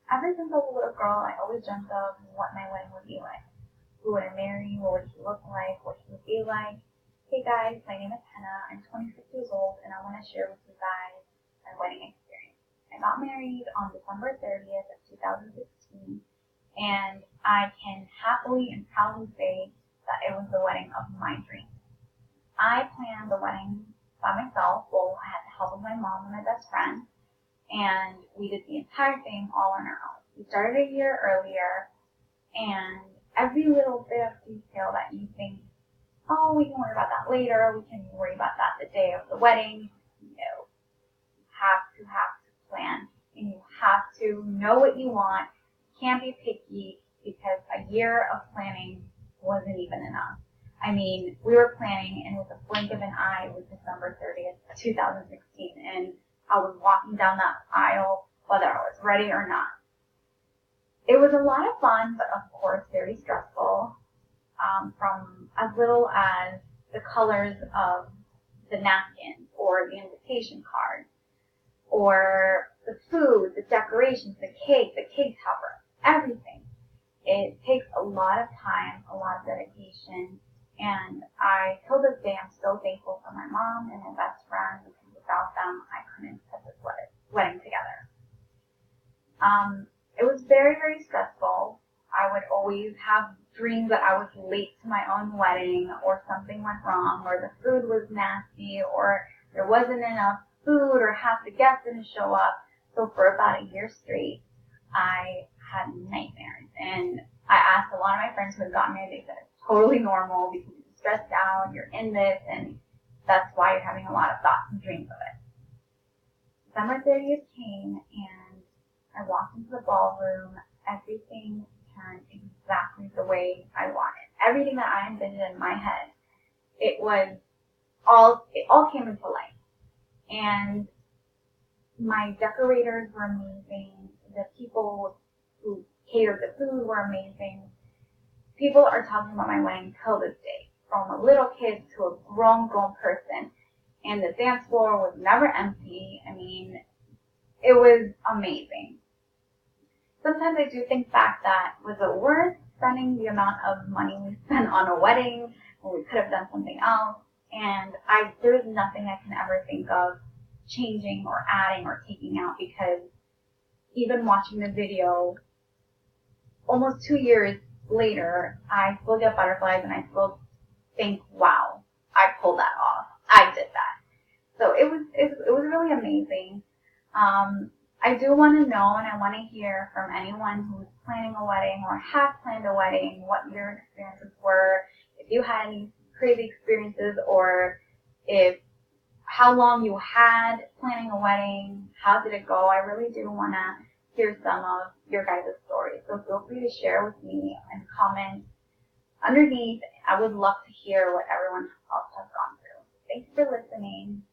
ever since I was a little girl, I always dreamt of what my wedding would be like. Who would I marry? What would he look like? What he would be like? Hey guys, my name is Hannah. I'm 26 years old, and I want to share with you guys my wedding experience. I got married on December 30th of 2016, and I can happily and proudly say that it was the wedding of my dreams. I planned the wedding by myself. Well, I had the help of my mom and my best friend, and we did the entire thing all on our own. We started a year earlier, and every little bit of detail that you think, oh, we can worry about that later, we can worry about that the day of the wedding. No. You have to plan, and you have to know what you want. You can't be picky, because a year of planning wasn't even enough. I mean, we were planning, and with a blink of an eye, it was December 30th, 2016, and I was walking down that aisle whether I was ready or not. It was a lot of fun, but of course very stressful, from as little as the colors of the napkins or the invitation card, or the food, the decorations, the cake topper, everything. It takes a lot of time, a lot of dedication, and till this day, I'm so thankful for my mom and my best friend, because without them, I couldn't put this wedding together. It was very, very stressful. I would always have dreams that I was late to my own wedding, or something went wrong, or the food was nasty, or there wasn't enough food, or half the guests didn't show up. So for about a year straight, I had nightmares. And I asked a lot of my friends who had gotten married, they said it's totally normal because you're stressed out, you're in this, and that's why you're having a lot of thoughts and dreams of it. December 30th came, and I walked into the ballroom. Everything turned exactly the way I wanted. Everything that I envisioned in my head, it all came into life. And my decorators were amazing. The people who catered the food were amazing. People are talking about my wedding till this day, from a little kid to a grown person. And the dance floor was never empty. I mean, it was amazing. Sometimes I do think back that, was it worth spending the amount of money we spent on a wedding when we could have done something else? And there is nothing I can ever think of changing or adding or taking out, because even watching the video almost 2 years later, I still get butterflies, and I still think, wow, I pulled that off. I did that. So it was really amazing. I do want to know, and I want to hear from anyone who's planning a wedding or has planned a wedding, what your experiences were, if you had any crazy experiences, or how long you had planning a wedding, how did it go? I really do want to hear some of your guys' stories. So feel free to share with me and comment underneath. I would love to hear what everyone else has gone through. Thanks for listening.